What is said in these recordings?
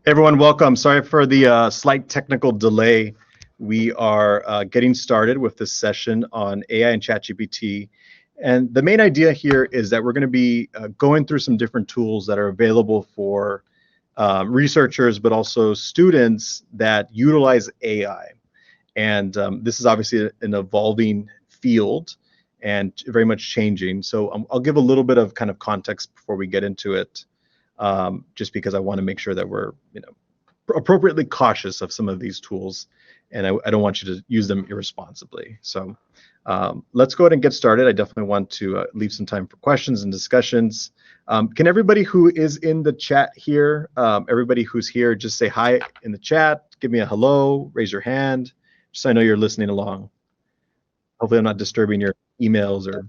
Everyone, welcome. Sorry for the slight technical delay. We are getting started with this session on AI and ChatGPT. And the main idea here is that we're going to be going through some different tools that are available for researchers, but also students that utilize AI. And this is obviously an evolving field and very much changing. So I'll give a little bit of kind of context before we get into it. Just because I want to make sure that we're, appropriately cautious of some of these tools, and I don't want you to use them irresponsibly. So let's go ahead and get started. I definitely want to leave some time for questions and discussions. Can everybody who is in the chat here, everybody who's here, just say hi in the chat, give me a hello, raise your hand, just so I know you're listening along. Hopefully I'm not disturbing your emails or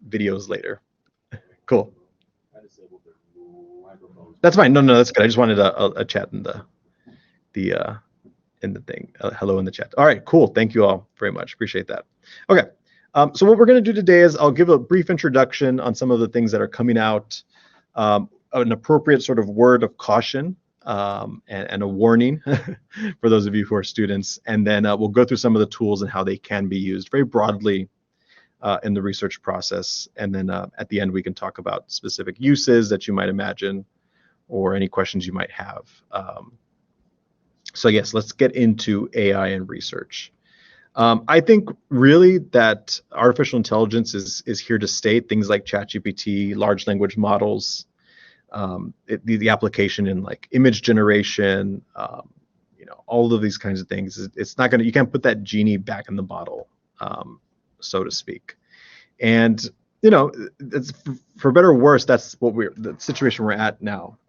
videos later. Cool. That's fine. No, that's good. I just wanted a chat in the thing. Hello in the chat. All right, cool. Thank you all very much. Appreciate that. Okay. So what we're going to do today is I'll give a brief introduction on some of the things that are coming out, an appropriate sort of word of caution and a warning for those of you who are students, and then we'll go through some of the tools and how they can be used very broadly in the research process. And then at the end, we can talk about specific uses that you might imagine or any questions you might have. So yes, let's get into AI and research. I think really that artificial intelligence is here to stay. Things like ChatGPT, large language models, the application in like image generation, all of these kinds of things. It's not you can't put that genie back in the bottle, so to speak. And it's, for better or worse, that's the situation we're at now.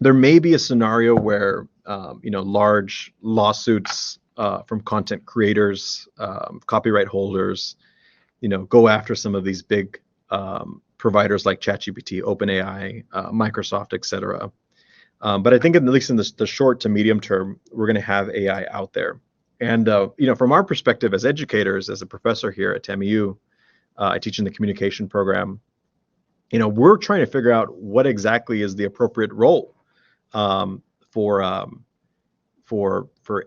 There may be a scenario where large lawsuits from content creators, copyright holders, go after some of these big providers like ChatGPT, OpenAI, Microsoft, etc. But I think at least in the short to medium term, we're going to have AI out there. And from our perspective as educators, as a professor here at TAMIU, I teach in the communication program. We're trying to figure out what exactly is the appropriate role for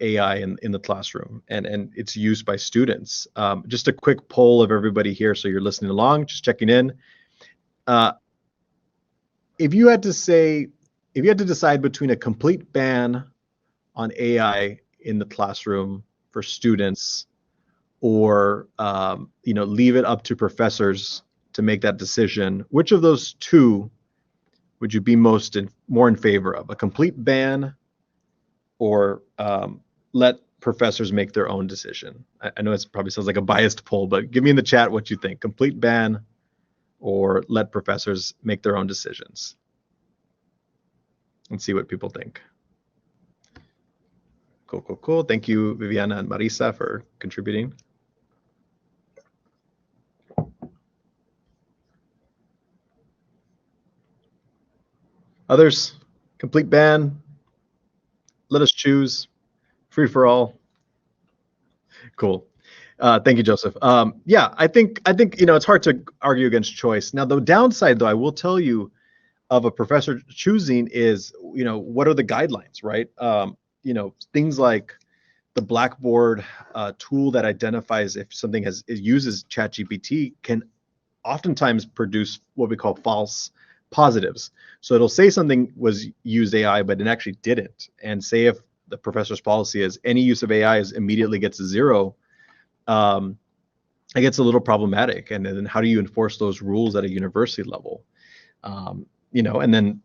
AI in the classroom and its use by students. Just a quick poll of everybody here, so you're listening along, just checking in. If you had to decide between a complete ban on AI in the classroom for students, or leave it up to professors to make that decision, which of those two would you be more in favor of? A complete ban, or let professors make their own decision? I know it probably sounds like a biased poll, but give me in the chat what you think. Complete ban, or let professors make their own decisions? Let's see what people think. Cool. Thank you, Viviana and Marisa, for contributing. Others? Complete ban, let us choose, free for all. Cool. Thank you, Joseph. Yeah, I think it's hard to argue against choice. Now, the downside, though, I will tell you, of a professor choosing is, what are the guidelines, right? Things like the Blackboard tool that identifies if something uses ChatGPT can oftentimes produce what we call false positives. So it'll say something was used AI, but it actually didn't. And say if the professor's policy is any use of AI immediately gets a 0, it gets a little problematic. And then how do you enforce those rules at a university level? And then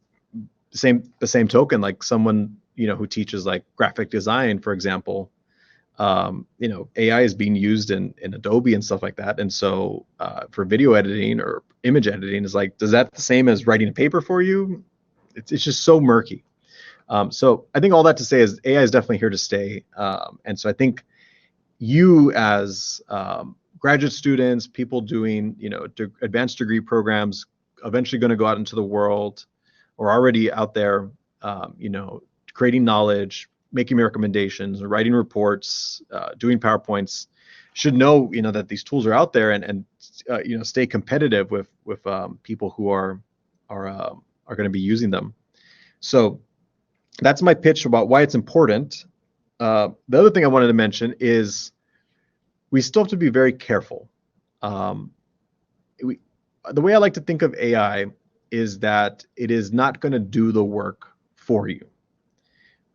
the same token, like someone who teaches like graphic design, for example, AI is being used in Adobe and stuff like that. And so for video editing or image editing, is like, does that the same as writing a paper for you? It's just so murky. So I think all that to say is AI is definitely here to stay. And so I think you as graduate students, people doing, advanced degree programs, eventually going to go out into the world, or already out there, creating knowledge, making recommendations, writing reports, doing PowerPoints, should know, that these tools are out there and stay competitive with people who are going to be using them. So that's my pitch about why it's important. The other thing I wanted to mention is we still have to be very careful. Um, the way I like to think of AI is that it is not going to do the work for you.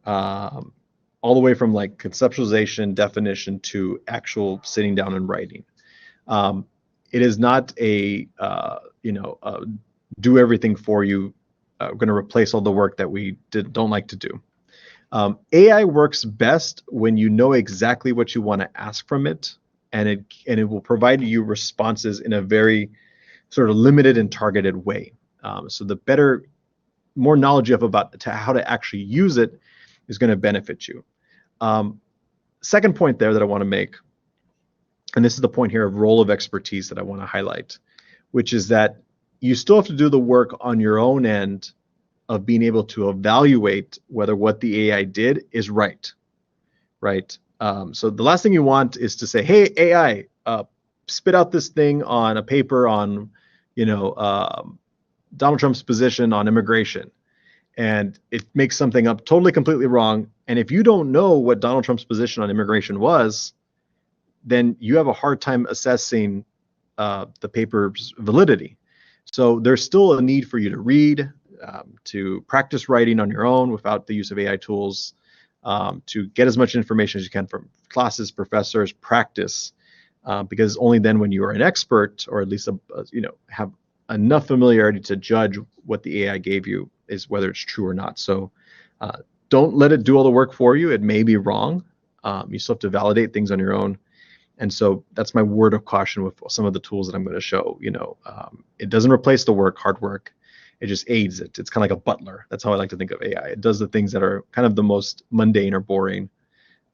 All the way from like conceptualization, definition to actual sitting down and writing. It is not a do everything for you. We're going to replace all the work that we don't like to do. AI works best when you know exactly what you want to ask from it, and it will provide you responses in a very sort of limited and targeted way. So the more knowledge you have about how to actually use it is going to benefit you. Second point there that I want to make, and this is the point here of role of expertise that I want to highlight, which is that you still have to do the work on your own end of being able to evaluate whether what the AI did is right. So the last thing you want is to say, hey, AI, spit out this thing on a paper on, Donald Trump's position on immigration. And it makes something up totally, completely wrong. And if you don't know what Donald Trump's position on immigration was, then you have a hard time assessing the paper's validity. So there's still a need for you to read, to practice writing on your own without the use of AI tools, to get as much information as you can from classes, professors, practice, because only then when you are an expert, or at least have enough familiarity to judge what the AI gave you, is whether it's true or not. So don't let it do all the work for you. It may be wrong. You still have to validate things on your own. And so that's my word of caution with some of the tools that I'm going to show. It doesn't replace the hard work. It just aids it. It's kind of like a butler. That's how I like to think of AI. It does the things that are kind of the most mundane or boring,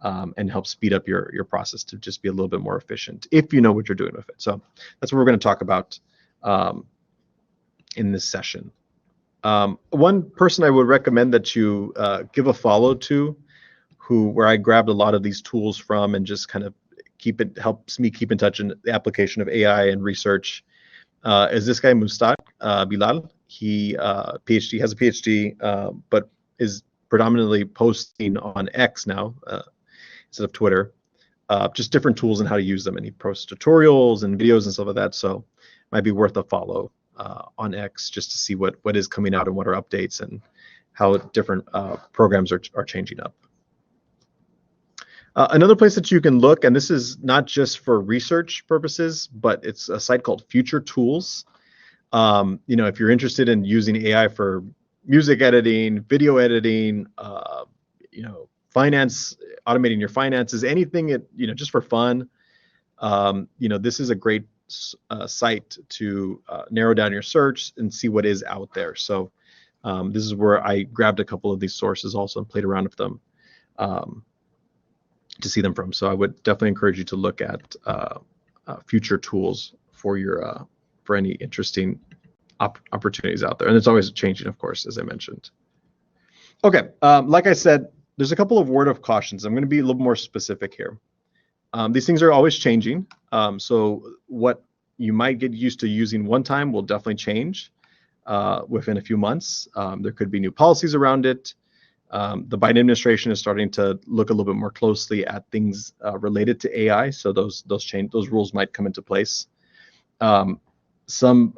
and helps speed up your process to just be a little bit more efficient if you know what you're doing with it. So that's what we're going to talk about in this session. One person I would recommend that you give a follow to, where I grabbed a lot of these tools from and just kind of helps me keep in touch in the application of AI and research, is this guy Mustaq Bilal. He has a PhD, but is predominantly posting on X now instead of Twitter, just different tools and how to use them. And he posts tutorials and videos and stuff like that. So it might be worth a follow on X just to see what is coming out and what are updates and how different programs are changing up. Another place that you can look, and this is not just for research purposes, but it's a site called Future Tools. If you're interested in using AI for music editing, video editing, finance, automating your finances, anything, just for fun, this is a great site to narrow down your search and see what is out there. So this is where I grabbed a couple of these sources also and played around with them to see them from. So I would definitely encourage you to look at Future Tools for any interesting opportunities out there. And it's always changing, of course, as I mentioned. Okay, like I said, there's a couple of word of cautions. I'm going to be a little more specific here. These things are always changing. So what you might get used to using one time will definitely change within a few months. There could be new policies around it. The Biden administration is starting to look a little bit more closely at things related to AI. So those rules might come into place. Some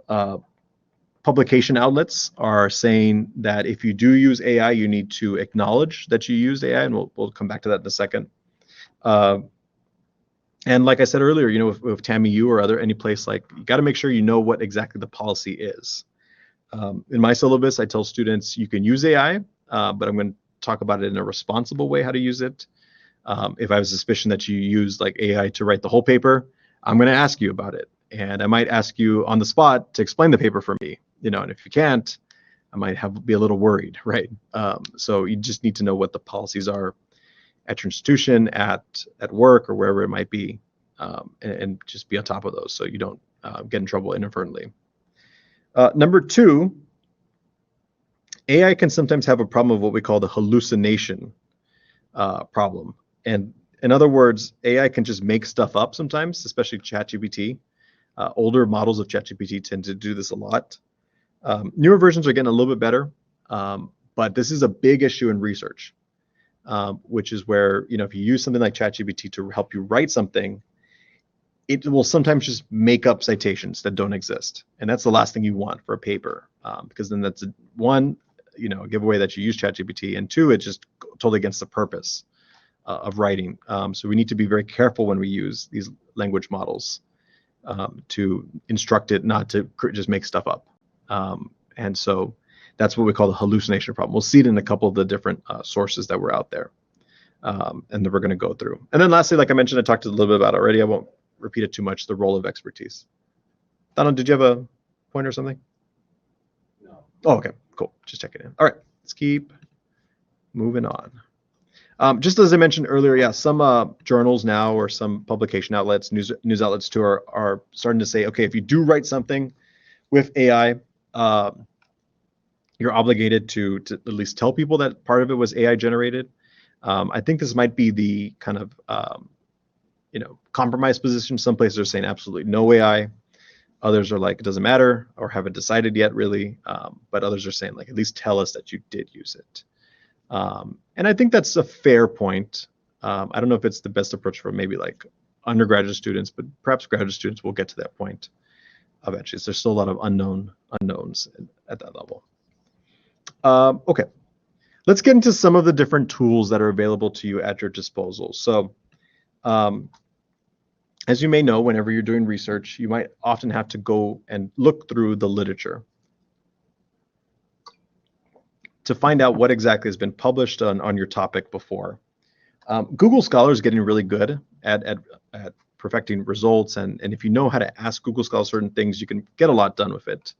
publication outlets are saying that if you do use AI, you need to acknowledge that you used AI, and we'll come back to that in a second. And like I said earlier, with TAMIU or any place, like, you got to make sure you know what exactly the policy is. In my syllabus, I tell students you can use AI, but I'm going to talk about it in a responsible way, how to use it. If I have a suspicion that you use like AI to write the whole paper, I'm going to ask you about it. And I might ask you on the spot to explain the paper for me, and if you can't, I might be a little worried, right? So you just need to know what the policies are at your institution, at work, or wherever it might be, and just be on top of those so you don't get in trouble inadvertently. Number two, AI can sometimes have a problem of what we call the hallucination problem. And in other words, AI can just make stuff up sometimes, especially ChatGPT. Older models of ChatGPT tend to do this a lot. Newer versions are getting a little bit better, But this is a big issue in research, which is where, if you use something like ChatGPT to help you write something, it will sometimes just make up citations that don't exist. And that's the last thing you want for a paper, because then that's one, a giveaway that you use ChatGPT, and two, it's just totally against the purpose of writing. So we need to be very careful when we use these language models to instruct it not to just make stuff up. And so that's what we call the hallucination problem. We'll see it in a couple of the different sources that were out there, and that we're going to go through. And then lastly, like I mentioned, I talked a little bit about it already. I won't repeat it too much, the role of expertise. Tano, did you have a point or something? No. Oh, okay, cool. Just checking in. All right, let's keep moving on. Just as I mentioned earlier, yeah, some journals now or some publication outlets, news outlets too, are starting to say, okay, if you do write something with AI, you're obligated to at least tell people that part of it was AI generated. I think this might be the kind of compromise position. Some places are saying absolutely no AI. Others are like, it doesn't matter, or haven't decided yet, really. But others are saying, like, at least tell us that you did use it. And I think that's a fair point. I don't know if it's the best approach for maybe like undergraduate students, but perhaps graduate students will get to that point eventually. So there's still a lot of unknowns at that level. Okay, let's get into some of the different tools that are available to you at your disposal. So as you may know, whenever you're doing research, you might often have to go and look through the literature to find out what exactly has been published on your topic before. Google Scholar is getting really good at perfecting results, and if you know how to ask Google Scholar certain things, you can get a lot done with it.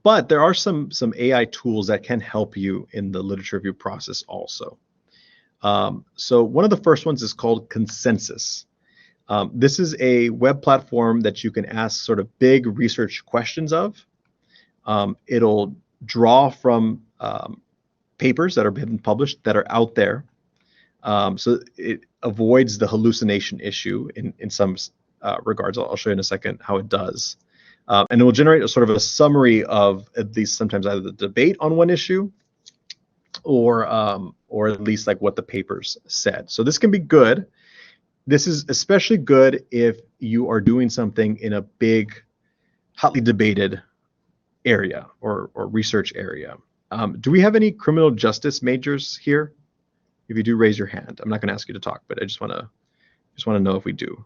But there are some AI tools that can help you in the literature review process also. So one of the first ones is called Consensus. This is a web platform that you can ask sort of big research questions of. It'll draw from papers that have been published that are out there. So it avoids the hallucination issue in some regards. I'll show you in a second how it does. And it will generate a sort of a summary of at least sometimes either the debate on one issue or at least like what the papers said. So this can be good. This is especially good if you are doing something in a big, hotly debated area or research area. Do we have any criminal justice majors here? If you do, raise your hand. I'm not going to ask you to talk, but I just want to know if we do.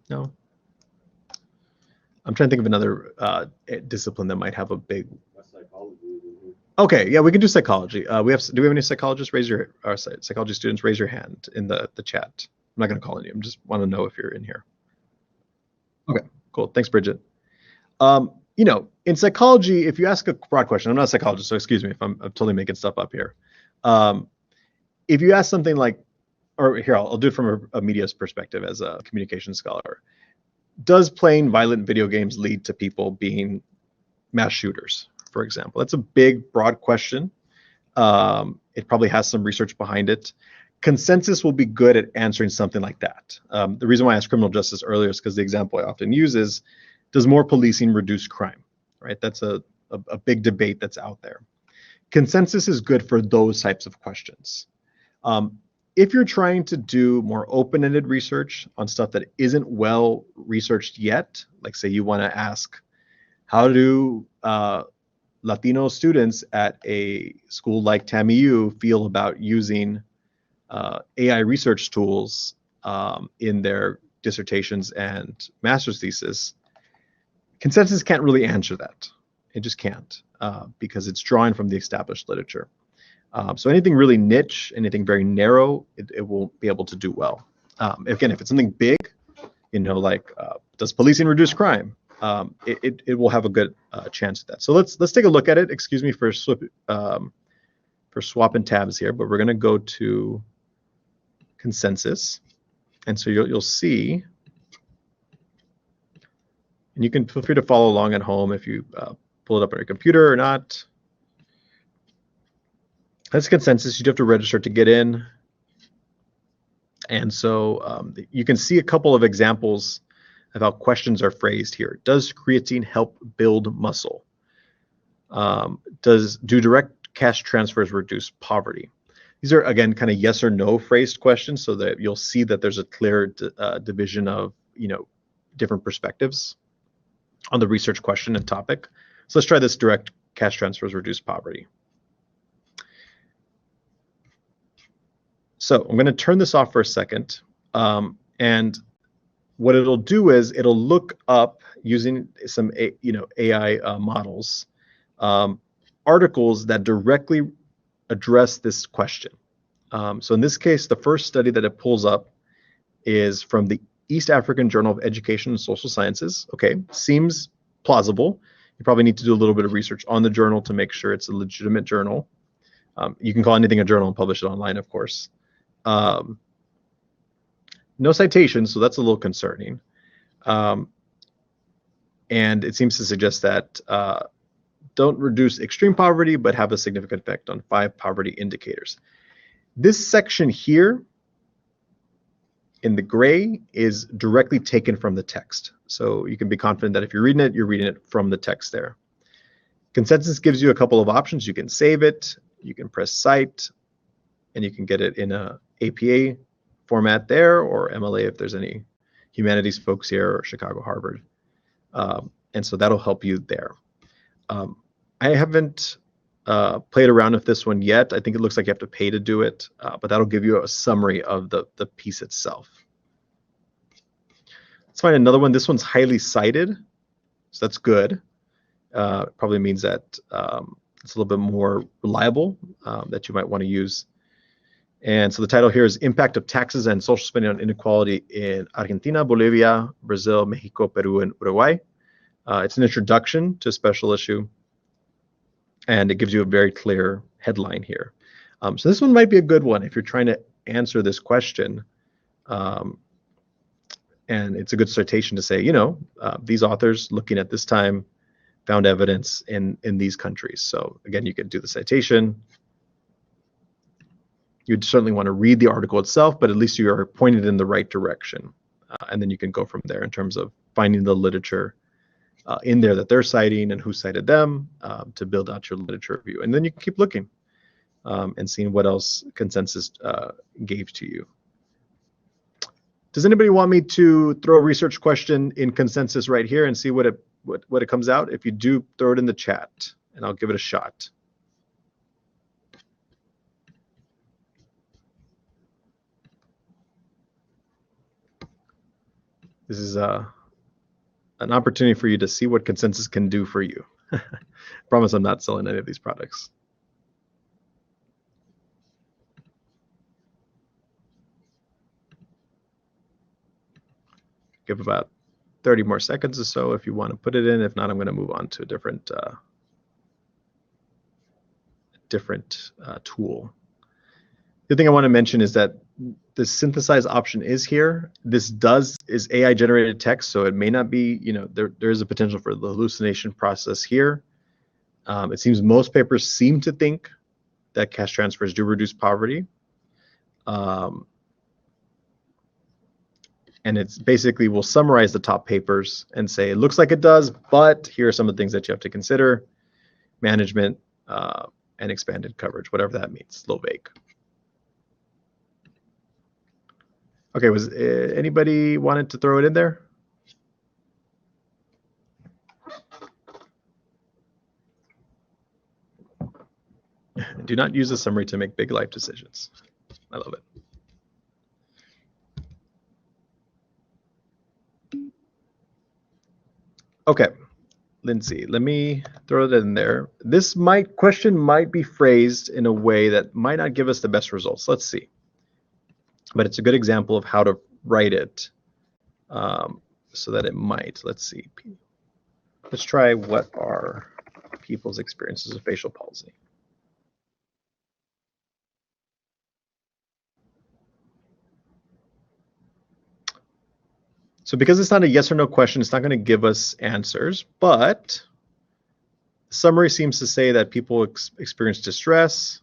No. I'm trying to think of another discipline that might have a big. Psychology. Okay, yeah, we can do psychology. Do we have any psychologists? Psychology students, raise your hand in the chat. I'm not going to call on you. I just want to know if you're in here. Okay, cool. Thanks, Bridget. In psychology, if you ask a broad question, I'm not a psychologist, so excuse me if I'm totally making stuff up here. If you ask something like, or here, I'll do it from a media's perspective as a communication scholar. Does playing violent video games lead to people being mass shooters, for example? That's a big, broad question. It probably has some research behind it. Consensus will be good at answering something like that. The reason why I asked criminal justice earlier is because the example I often use is, does more policing reduce crime? Right? That's a big debate that's out there. Consensus is good for those types of questions. If you're trying to do more open-ended research on stuff that isn't well researched yet, like say you want to ask, how do Latino students at a school like TAMIU feel about using AI research tools in their dissertations and master's thesis? Consensus can't really answer that. It just can't because it's drawing from the established literature. So anything really niche, anything very narrow, it won't be able to do well. Again, if it's something big, like does policing reduce crime? It will have a good chance at that. So let's take a look at it. Excuse me for swapping tabs here, but we're going to go to Consensus, and so you'll see, and you can feel free to follow along at home if you pull it up on your computer or not. That's Consensus. You do have to register to get in. And so you can see a couple of examples of how questions are phrased here. Does creatine help build muscle? Do direct cash transfers reduce poverty? These are, again, kind of yes or no phrased questions, so that you'll see that there's a clear division of, different perspectives on the research question and topic. So let's try this: direct cash transfers reduce poverty. So I'm going to turn this off for a second. And what it'll do is it'll look up, using some AI models, articles that directly address this question. So in this case, the first study that it pulls up is from the East African Journal of Education and Social Sciences. Okay, seems plausible. You probably need to do a little bit of research on the journal to make sure it's a legitimate journal. You can call anything a journal and publish it online, of course. No citations, so that's a little concerning. And it seems to suggest that don't reduce extreme poverty, but have a significant effect on 5 poverty indicators. This section here in the gray is directly taken from the text. So you can be confident that if you're reading it from the text there. Consensus gives you a couple of options. You can save it, you can press cite, and you can get it in a APA format there, or MLA if there's any humanities folks here, or Chicago, Harvard. And so that'll help you there. I haven't played around with this one yet. I think it looks like you have to pay to do it, but that'll give you a summary of the piece itself. Let's find another one. This one's highly cited, so that's good. Probably means that it's a little bit more reliable, that you might want to use. And so the title here is Impact of Taxes and Social Spending on Inequality in Argentina, Bolivia, Brazil, Mexico, Peru, and Uruguay. It's an introduction to a special issue, and it gives you a very clear headline here. So this one might be a good one if you're trying to answer this question. And it's a good citation to say, these authors looking at this time found evidence in these countries. So again, you can do the citation. You'd certainly want to read the article itself, but at least you are pointed in the right direction. And then you can go from there in terms of finding the literature in there that they're citing and who cited them, to build out your literature review. And then you can keep looking and seeing what else consensus gave to you. Does anybody want me to throw a research question in consensus right here and see what it comes out? If you do, throw it in the chat and I'll give it a shot. This is an opportunity for you to see what consensus can do for you. Promise I'm not selling any of these products. Give about 30 more seconds or so if you want to put it in. If not, I'm going to move on to a different tool. The thing I want to mention is that the synthesize option is here. This is AI generated text, so it may not be, there is a potential for the hallucination process here. It seems most papers seem to think that cash transfers do reduce poverty. And it's basically, we'll summarize the top papers and say, it looks like it does, but here are some of the things that you have to consider: management and expanded coverage, whatever that means. A little vague. Okay, was anybody wanted to throw it in there? Do not use a summary to make big life decisions. I love it. Okay, Lindsay, let me throw that in there. This question might be phrased in a way that might not give us the best results. Let's see. But it's a good example of how to write it so that it might. Let's see. Let's try, what are people's experiences of facial palsy? So because it's not a yes or no question, it's not going to give us answers, but the summary seems to say that people experience distress,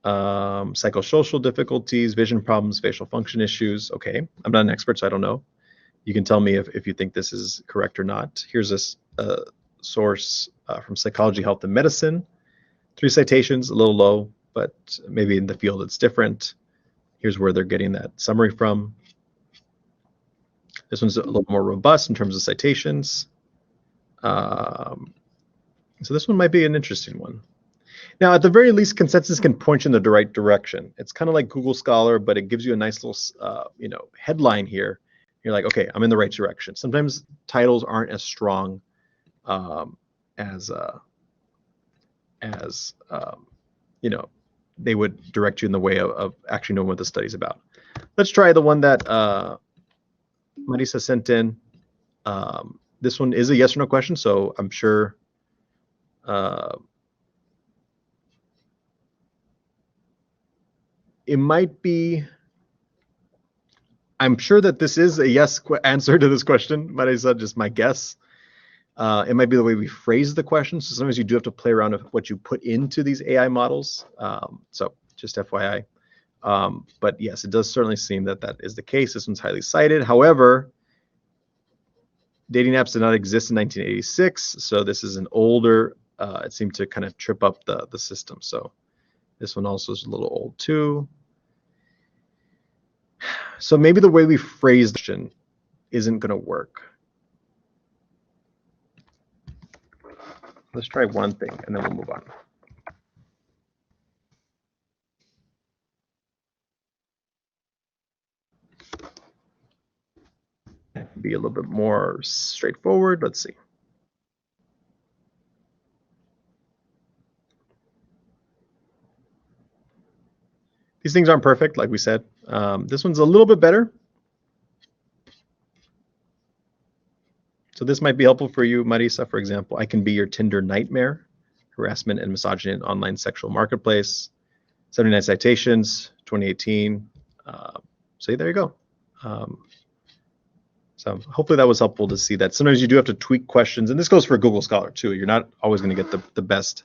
psychosocial difficulties, vision problems, facial function issues. Okay, I'm not an expert, so I don't know. You can tell me if you think this is correct or not. Here's a source from Psychology, Health, and Medicine. 3 citations, a little low, but maybe in the field it's different. Here's where they're getting that summary from. This one's a little more robust in terms of citations. So this one might be an interesting one. Now, at the very least, consensus can point you in the right direction. It's kind of like Google Scholar, but it gives you a nice little, headline here. You're like, okay, I'm in the right direction. Sometimes titles aren't as strong as they would direct you in the way of actually knowing what the study's about. Let's try the one that Marisa sent in. This one is a yes or no question, so I'm sure it might be. I'm sure that this is a yes answer to this question, Marisa, just my guess. It might be the way we phrase the question. So sometimes you do have to play around with what you put into these AI models. So just FYI. But yes, it does certainly seem that that is the case. This one's highly cited. However, dating apps did not exist in 1986. So this is an older, it seemed to kind of trip up the system. So this one also is a little old too. So maybe the way we phrase the question isn't going to work. Let's try one thing and then we'll move on. Be a little bit more straightforward. Let's see. These things aren't perfect, like we said. This one's a little bit better. So this might be helpful for you, Marisa. For example, I can be your Tinder nightmare, harassment and misogyny in online sexual marketplace. 79 citations, 2018. So there you go. So hopefully that was helpful to see that. Sometimes you do have to tweak questions, and this goes for Google Scholar too. You're not always going to get the best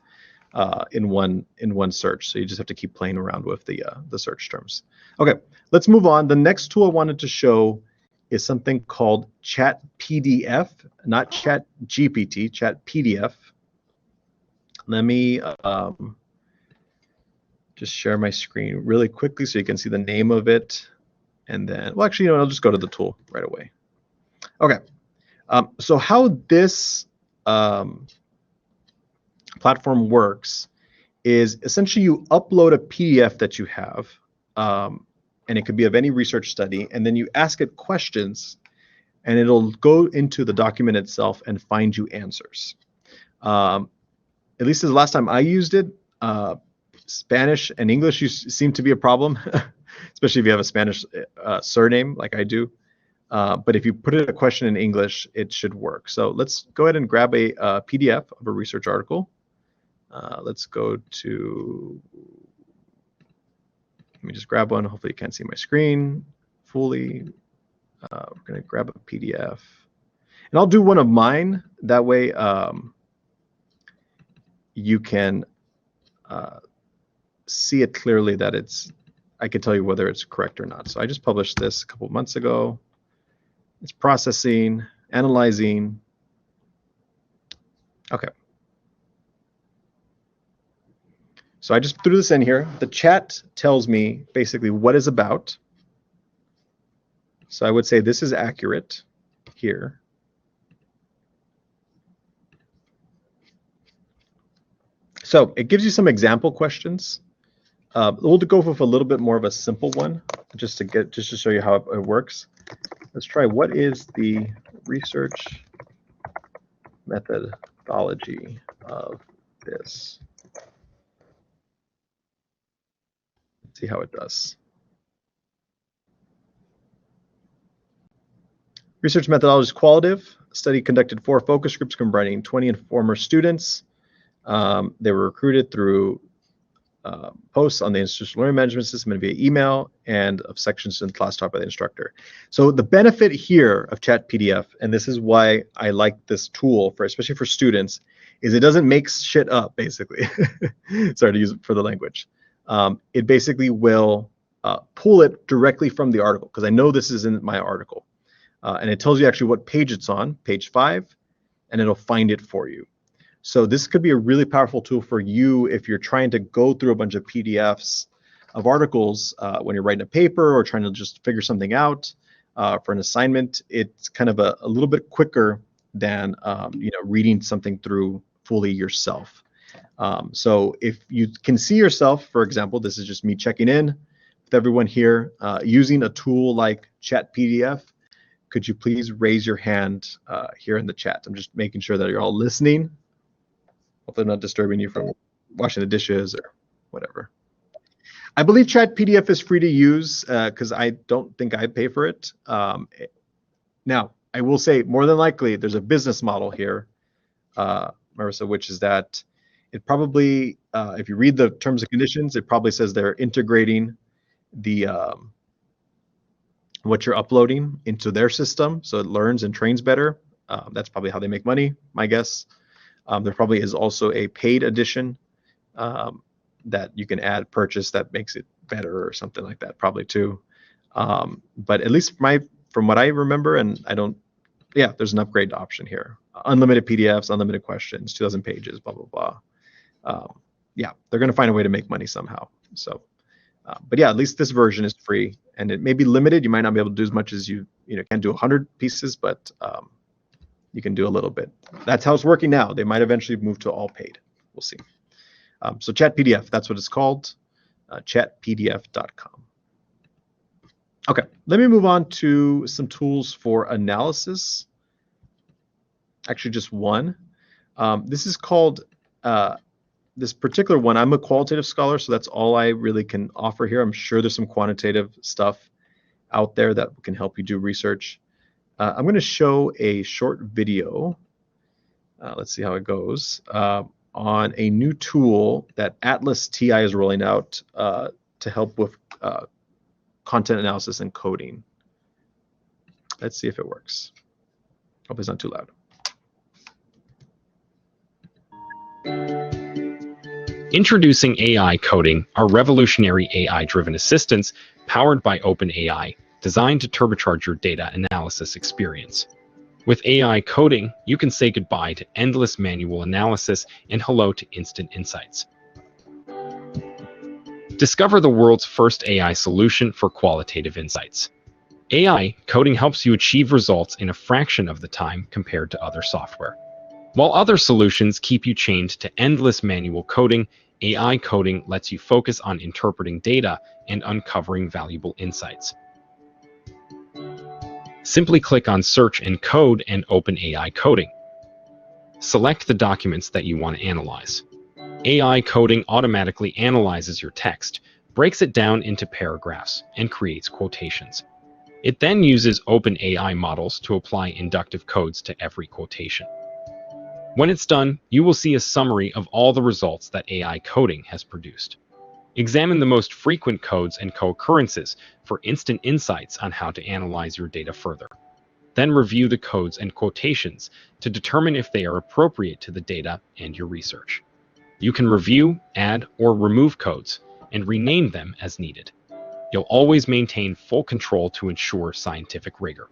in one search, so you just have to keep playing around with the search terms. Okay, let's move on. The next tool I wanted to show is something called Chat PDF, not Chat GPT, Chat PDF. Let me just share my screen really quickly so you can see the name of it, and then, well, actually, I'll just go to the tool right away. Okay, so how this platform works is essentially you upload a PDF that you have, and it could be of any research study, and then you ask it questions, and it'll go into the document itself and find you answers. At least the last time I used it, Spanish and English seem to be a problem, especially if you have a Spanish surname like I do. But if you put a question in English, it should work. So let's go ahead and grab a PDF of a research article. Let's go to, let me just grab one. Hopefully you can't see my screen fully. We're going to grab a PDF. And I'll do one of mine. That way you can see it clearly that I can tell you whether it's correct or not. So I just published this a couple months ago. It's processing, analyzing. Okay. So I just threw this in here. The chat tells me basically what it's about. So I would say this is accurate here. So it gives you some example questions. We'll go with a little bit more of a simple one, just to show you how it works. Let's try, what is the research methodology of this? Let's see how it does. Research methodology is qualitative. Study conducted 4 focus groups combining 20 and former students. They were recruited through posts on the institutional learning management system and via email, and of sections in class taught by the instructor. So the benefit here of Chat PDF, and this is why I like this tool especially for students, is it doesn't make shit up, basically. Sorry to use it for the language. It basically will pull it directly from the article, because I know this is in my article. and it tells you actually what page it's on, page 5, and it'll find it for you. So this could be a really powerful tool for you if you're trying to go through a bunch of PDFs of articles when you're writing a paper or trying to just figure something out for an assignment. It's kind of a little bit quicker than reading something through fully yourself. So if you can see yourself, for example, this is just me checking in with everyone here using a tool like Chat PDF. Could you please raise your hand here in the chat? I'm just making sure that you're all listening. Hopefully I'm not disturbing you from washing the dishes or whatever. I believe Chat PDF is free to use because I don't think I pay for it. Now, I will say more than likely there's a business model here, Marissa, which is that it probably, if you read the terms and conditions, it probably says they're integrating the what you're uploading into their system so it learns and trains better. That's probably how they make money, my guess. There probably is also a paid edition that you can add, purchase, that makes it better or something like that, probably too. But at least from what I remember, and I don't, yeah, there's an upgrade option here. Unlimited PDFs, unlimited questions, 2,000 pages, blah, blah, blah. Yeah, they're going to find a way to make money somehow. So, but yeah, at least this version is free, and it may be limited. You might not be able to do as much as you can't do 100 pieces, but you can do a little bit. That's how it's working now. They might eventually move to all paid. We'll see. So Chat PDF, that's what it's called, chatpdf.com. Okay, let me move on to some tools for analysis. Actually, just one. This is called, this particular one, I'm a qualitative scholar, so that's all I really can offer here. I'm sure there's some quantitative stuff out there that can help you do research. I'm going to show a short video. Let's see how it goes. On a new tool that Atlas TI is rolling out to help with content analysis and coding. Let's see if it works. Hope it's not too loud. Introducing AI Coding are revolutionary AI-driven assistants powered by OpenAI, designed to turbocharge your data analysis experience. With AI Coding, you can say goodbye to endless manual analysis and hello to instant insights. Discover the world's first AI solution for qualitative insights. AI Coding helps you achieve results in a fraction of the time compared to other software. While other solutions keep you chained to endless manual coding, AI Coding lets you focus on interpreting data and uncovering valuable insights. Simply click on Search and Code and open AI Coding. Select the documents that you want to analyze. AI Coding automatically analyzes your text, breaks it down into paragraphs, and creates quotations. It then uses OpenAI models to apply inductive codes to every quotation. When it's done, you will see a summary of all the results that AI Coding has produced. Examine the most frequent codes and co-occurrences for instant insights on how to analyze your data further. Then review the codes and quotations to determine if they are appropriate to the data and your research. You can review, add, or remove codes and rename them as needed. You'll always maintain full control to ensure scientific rigor.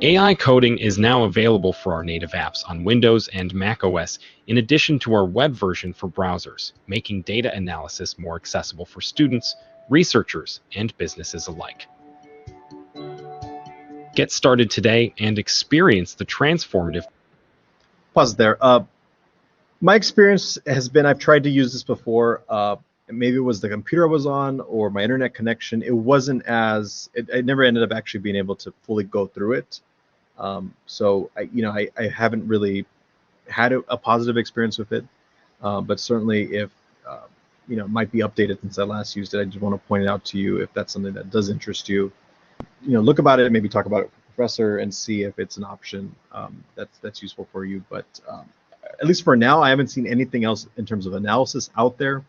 AI Coding is now available for our native apps on Windows and macOS, in addition to our web version for browsers, making data analysis more accessible for students, researchers, and businesses alike. Get started today and experience the transformative. Pause there. My experience has been, I've tried to use this before. Maybe it was the computer I was on or my internet connection. It wasn't as, I never ended up actually being able to fully go through it. So I haven't really had a positive experience with it. But certainly if, it might be updated since I last used it. I just want to point it out to you if that's something that does interest you. Look about it and maybe talk about it with a professor and see if it's an option that's useful for you. But at least for now, I haven't seen anything else in terms of analysis out there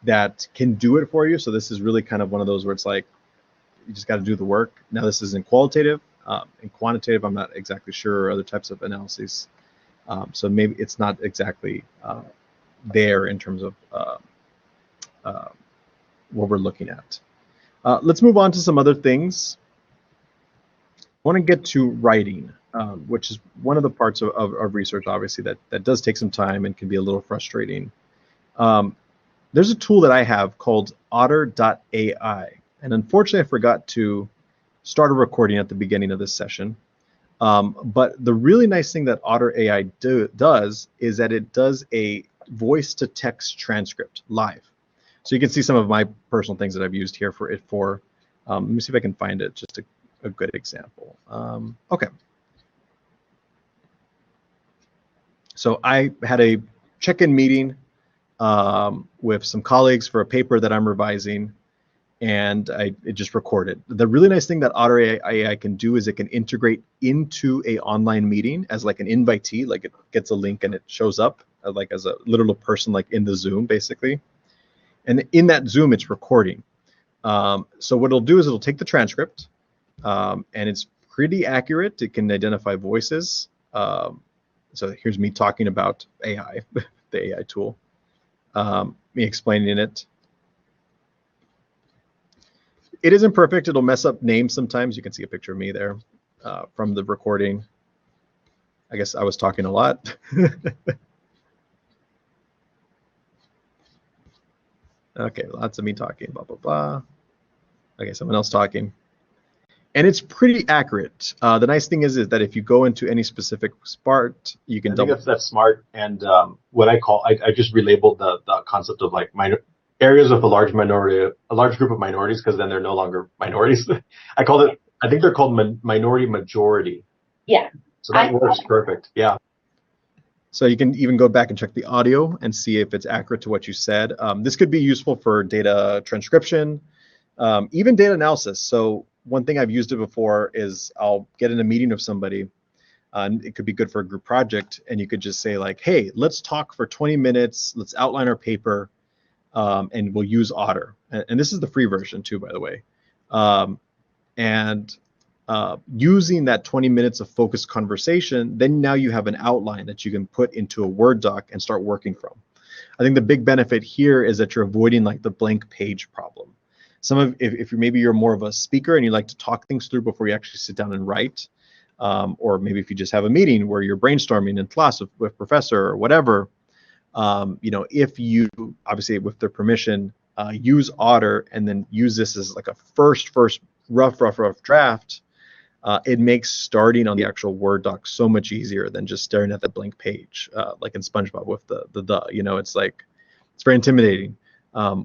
that can do it for you. So this is really kind of one of those where it's like, you just got to do the work. Now this is in qualitative. In quantitative, I'm not exactly sure, or other types of analyses. So maybe it's not exactly there in terms of what we're looking at. Let's move on to some other things. want to get to writing, which is one of the parts of research, obviously, that does take some time and can be a little frustrating. There's a tool that I have called Otter.ai. And unfortunately, I forgot to start a recording at the beginning of this session. But the really nice thing that Otter AI does is that it does a voice-to-text transcript live. So you can see some of my personal things that I've used here for it for. Let me see if I can find it, just a good example. Okay. So I had a check-in meeting with some colleagues for a paper that I'm revising, and it just recorded. The really nice thing that Otter AI can do is it can integrate into a online meeting as like an invitee, like it gets a link and it shows up like as a literal person, like in the Zoom basically. And in that Zoom, it's recording. So what it'll do is it'll take the transcript, and it's pretty accurate. It can identify voices. So here's me talking about AI, the AI tool, me explaining it. It isn't perfect. It'll mess up names sometimes. You can see a picture of me there from the recording. I guess I was talking a lot. Okay, lots of me talking, blah, blah, blah. Okay, someone else talking. And it's pretty accurate. The nice thing is that if you go into any specific part, you can I think that's smart. And what I just relabeled the concept of like areas of a large group of minorities, because then they're no longer minorities. I think they're called minority majority. Yeah. So that works perfect. Yeah. So you can even go back and check the audio and see if it's accurate to what you said. This could be useful for data transcription, even data analysis. So one thing I've used it before is I'll get in a meeting with somebody, and it could be good for a group project, and you could just say like, hey, let's talk for 20 minutes, let's outline our paper, and we'll use Otter. And this is the free version too, by the way. Using that 20 minutes of focused conversation, then now you have an outline that you can put into a Word doc and start working from. I think the big benefit here is that you're avoiding like the blank page problem. If maybe you're more of a speaker and you like to talk things through before you actually sit down and write, or maybe if you just have a meeting where you're brainstorming in class with professor or whatever, if you obviously with their permission use Otter and then use this as like a first rough draft, it makes starting on the actual Word doc so much easier than just staring at the blank page, like in SpongeBob with the it's like, it's very intimidating.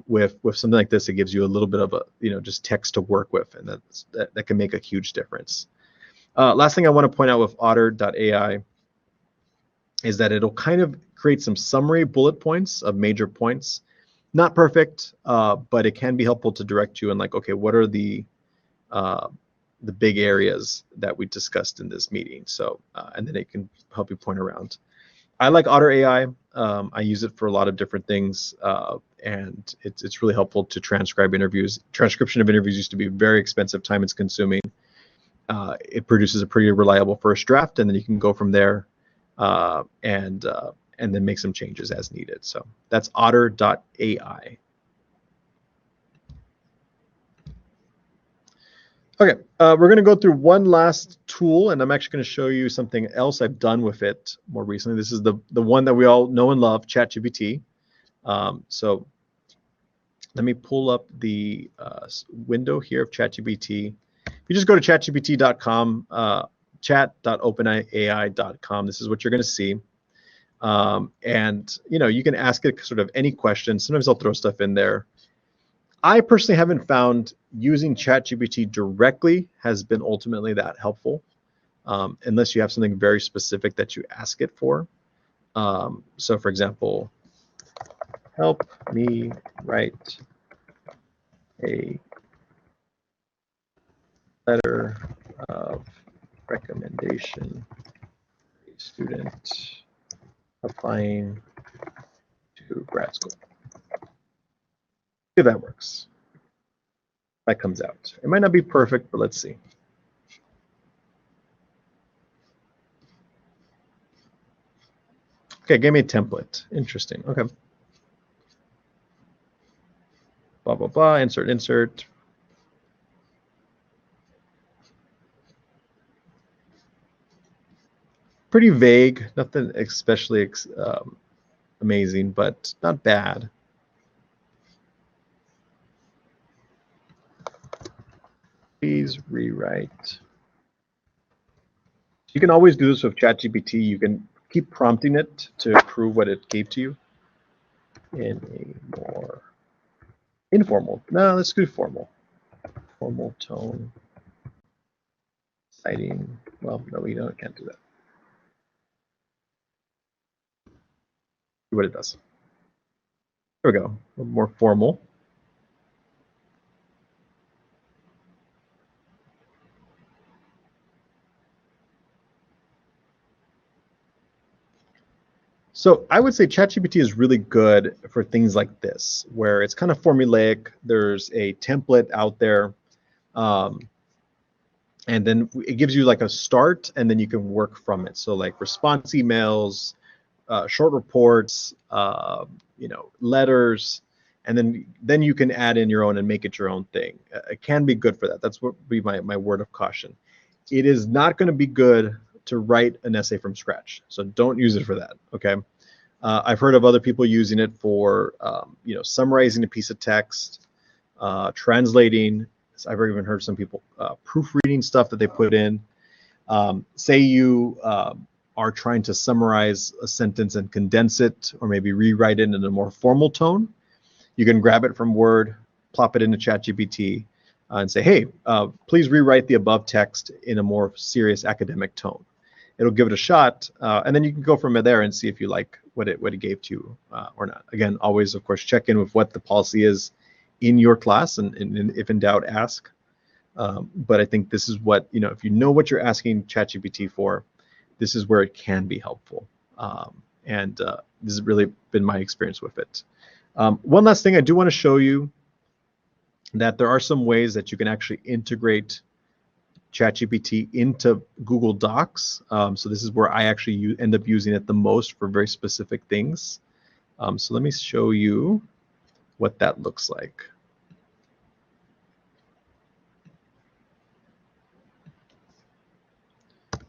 With something like this, it gives you a little bit of a, just text to work with, and that can make a huge difference. Last thing I want to point out with Otter.ai is that it'll kind of create some summary bullet points of major points. Not perfect, but it can be helpful to direct you in like, okay, what are the big areas that we discussed in this meeting? So, and then it can help you point around. I like Otter AI. I use it for a lot of different things, and it's really helpful to transcribe interviews. Transcription of interviews used to be very expensive, time it's consuming. It produces a pretty reliable first draft, and then you can go from there and then make some changes as needed. So that's Otter.ai. Okay, we're going to go through one last tool, and I'm actually going to show you something else I've done with it more recently. This is the one that we all know and love, ChatGPT. So let me pull up the window here of ChatGPT. If you just go to chatgpt.com, chat.openai.com, this is what you're going to see. And you can ask it sort of any question. Sometimes I'll throw stuff in there. I personally haven't found using ChatGPT directly has been ultimately that helpful, unless you have something very specific that you ask it for. So for example, help me write a letter of recommendation for a student applying to grad school. See if that works. That comes out. It might not be perfect, but let's see. Okay, give me a template. Interesting. Okay. Blah, blah, blah. Insert. pretty vague, nothing especially amazing, but not bad. Please rewrite. You can always do this with ChatGPT. You can keep prompting it to prove what it gave to you in a more informal. No, let's do formal. Formal tone. Citing. Well, no, we can't do that. See what it does. There we go. A little more formal. So I would say ChatGPT is really good for things like this, where it's kind of formulaic. There's a template out there, and then it gives you like a start, and then you can work from it. So like response emails, short reports, letters, and then you can add in your own and make it your own thing. It can be good for that. That's what would be my word of caution. It is not going to be good to write an essay from scratch. So don't use it for that, okay? I've heard of other people using it for, summarizing a piece of text, translating. I've even heard some people proofreading stuff that they put in. Say you are trying to summarize a sentence and condense it, or maybe rewrite it in a more formal tone. You can grab it from Word, plop it into ChatGPT, and say, hey, please rewrite the above text in a more serious academic tone. It'll give it a shot, and then you can go from there and see if you like what it gave to you or not. Again, always, of course, check in with what the policy is in your class, and if in doubt, ask. But I think this is what, if you know what you're asking ChatGPT for, this is where it can be helpful. And this has really been my experience with it. One last thing, I do want to show you that there are some ways that you can actually integrate ChatGPT into Google Docs. So this is where I actually end up using it the most for very specific things. So let me show you what that looks like.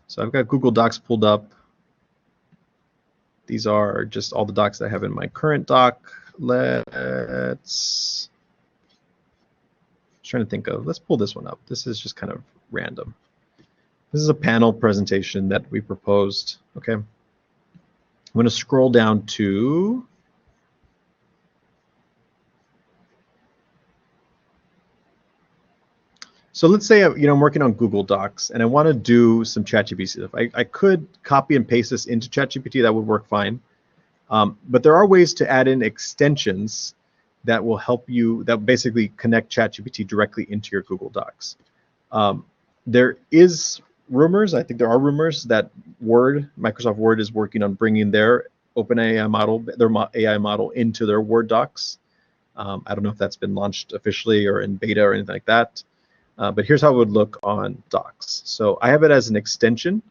So I've got Google Docs pulled up. These are just all the docs that I have in my current doc. Let's pull this one up. This is just kind of random. This is a panel presentation that we proposed. Okay. I'm going to scroll down to so let's say I'm working on Google Docs and I want to do some ChatGPT stuff. I could copy and paste this into ChatGPT. That would work fine. But there are ways to add in extensions that will help you, that basically connect ChatGPT directly into your Google Docs. There is rumors, I think there are rumors that Microsoft Word is working on bringing their OpenAI model, their AI model into their Word docs. I don't know if that's been launched officially or in beta or anything like that. But here's how it would look on docs. So I have it as an extension.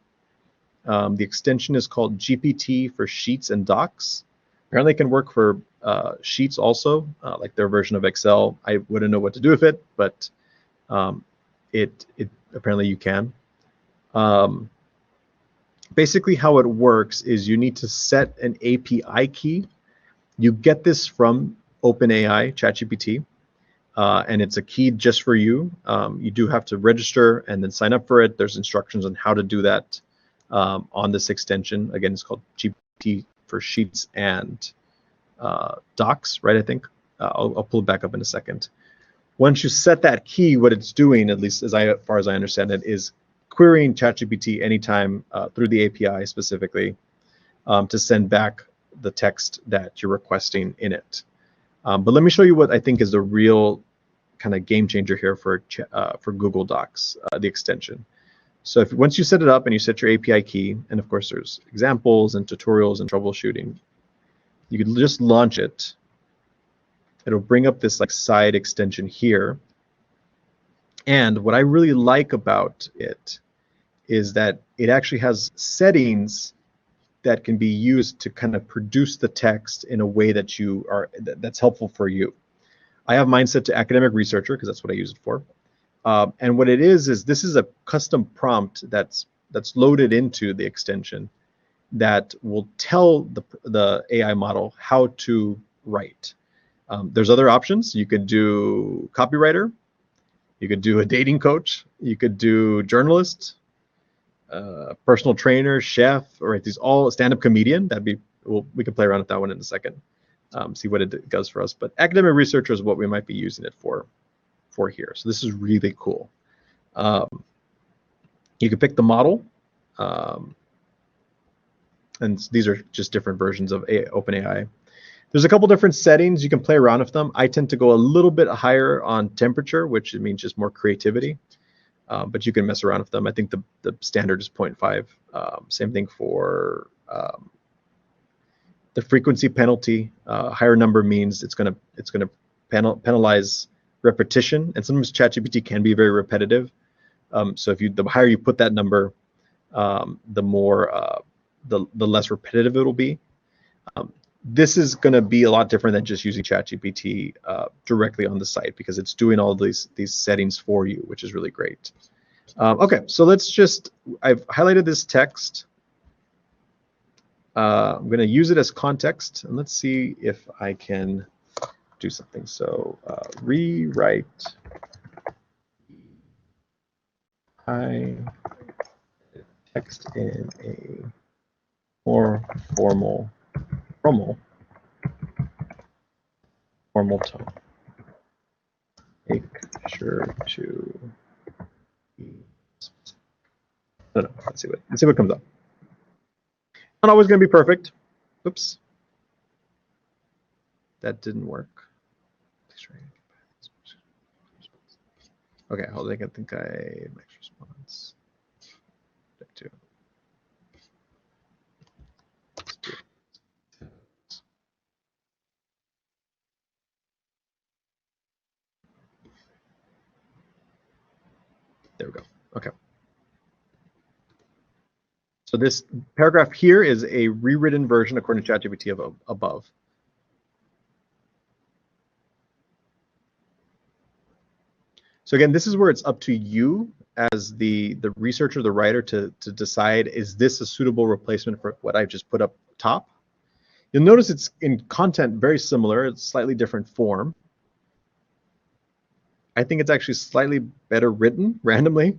The extension is called GPT for Sheets and Docs. Apparently it can work for Sheets also, like their version of Excel. I wouldn't know what to do with it, but it apparently you can. Basically how it works is you need to set an API key. You get this from OpenAI, ChatGPT, and it's a key just for you. You do have to register and then sign up for it. There's instructions on how to do that on this extension. Again, it's called GPT for Sheets and Docs, right? I think I'll pull it back up in a second. Once you set that key, what it's doing, at least as far as I understand it, is querying ChatGPT anytime through the API specifically to send back the text that you're requesting in it. But let me show you what I think is the real kind of game changer here for Google Docs, the extension. So once you set it up and you set your API key, and of course there's examples and tutorials and troubleshooting, you can just launch it. It'll bring up this like side extension here. And what I really like about it is that it actually has settings that can be used to kind of produce the text in a way that that's helpful for you. I have mine set to academic researcher because that's what I use it for. And what it is this is a custom prompt that's loaded into the extension that will tell the AI model how to write. There's other options. You could do copywriter, you could do a dating coach, you could do journalist, personal trainer, chef, or these all stand-up comedian. We can play around with that one in a second, see what it does for us. But academic researcher is what we might be using it for here. So this is really cool. You can pick the model, and these are just different versions of OpenAI. There's a couple different settings. You can play around with them. I tend to go a little bit higher on temperature, which means just more creativity. But you can mess around with them. I think the standard is 0.5. Same thing for the frequency penalty. Higher number means it's gonna penalize repetition, and sometimes ChatGPT can be very repetitive. So the higher you put that number, the more the less repetitive it'll be. This is going to be a lot different than just using ChatGPT directly on the site, because it's doing all these settings for you, which is really great. Okay, so I've highlighted this text. I'm going to use it as context, and let's see if I can do something. So rewrite text in a more formal tone. Make sure to be specific. I don't know. Let's see what comes up. Not always going to be perfect. Oops. That didn't work. Okay, hold on. I think max response. Two. There we go. Okay. So this paragraph here is a rewritten version according to ChatGPT of above. So again, this is where it's up to you as the researcher, the writer, to decide, is this a suitable replacement for what I've just put up top? You'll notice it's in content very similar. It's slightly different form. I think it's actually slightly better written randomly.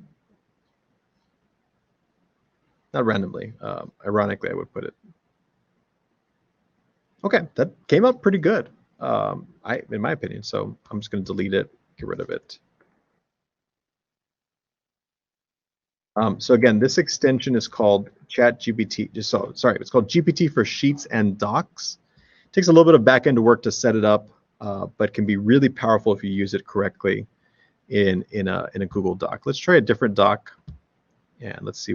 Not randomly, ironically, I would put it. Okay, that came out pretty good, in my opinion. So I'm just going to delete it, get rid of it. So again, this extension is called ChatGPT. It's called GPT for Sheets and Docs. It takes a little bit of back-end work to set it up, but can be really powerful if you use it correctly in a Google Doc. Let's try a different doc, and let's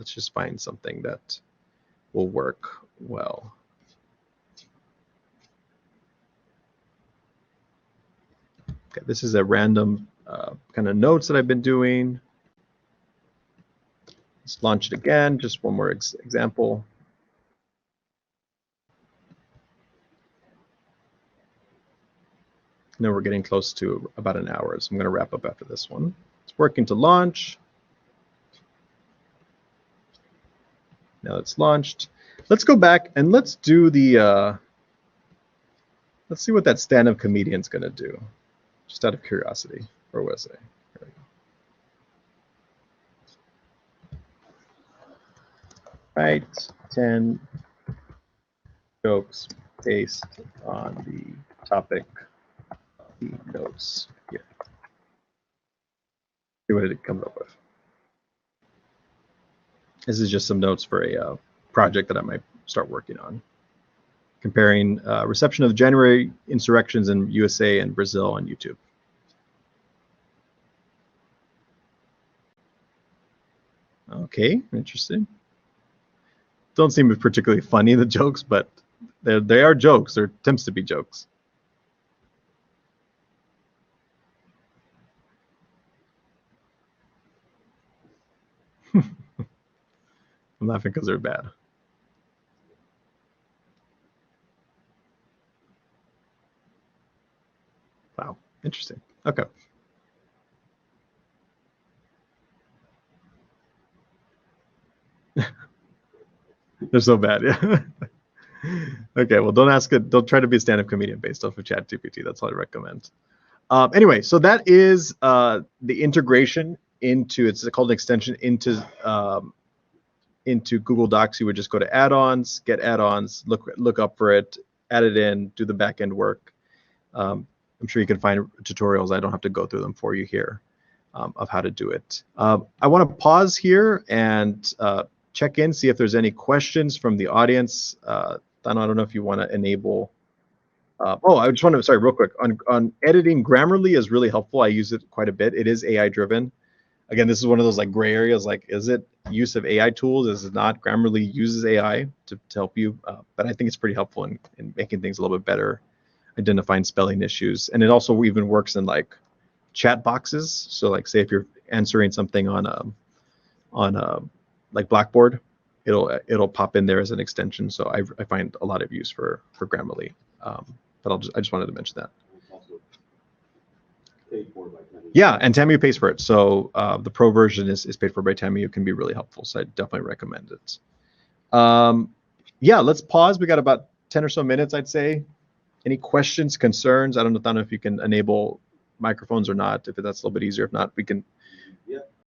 just find something that will work well. Okay, this is a random kind of notes that I've been doing. Let's launch it again, just one more example. Now we're getting close to about an hour, so I'm going to wrap up after this one. It's working to launch. Now it's launched. Let's go back and let's do the, let's see what that stand-up comedian's going to do, just out of curiosity. Where was I? There we go. Right, 10 jokes based on the topic of the notes here. See what it comes up with. This is just some notes for a project that I might start working on, comparing reception of the January insurrections in USA and Brazil on YouTube. Okay, interesting. Don't seem particularly funny, the jokes, but they are jokes. They're attempts to be jokes. I'm laughing because they're bad. Wow, interesting. Okay. They're so bad. Yeah. Okay. Well, don't ask it. Don't try to be a stand-up comedian based off of ChatGPT. That's all I recommend. Anyway, so that is the integration into, it's called an extension into Google Docs. You would just go to add-ons, get add-ons, look up for it, add it in, do the back-end work. I'm sure you can find tutorials. I don't have to go through them for you here of how to do it. I want to pause here and check in, see if there's any questions from the audience. Tano, I don't know if you want to enable. I just want to, sorry, real quick, on editing, Grammarly is really helpful. I use it quite a bit. It is AI driven. Again, this is one of those like gray areas, like, is it use of AI tools? Is it not? Grammarly uses AI to help you, but I think it's pretty helpful in making things a little bit better, identifying spelling issues. And it also even works in like chat boxes. So like, say if you're answering something on like Blackboard, it'll pop in there as an extension. So I find a lot of use for Grammarly. But I just wanted to mention that. Yeah, and TAMIU pays for it. So the pro version is paid for by TAMIU. It can be really helpful. So I definitely recommend it. Yeah, let's pause. We got about 10 or so minutes, I'd say. Any questions, concerns? I don't know if you can enable microphones or not, if that's a little bit easier. If not, we can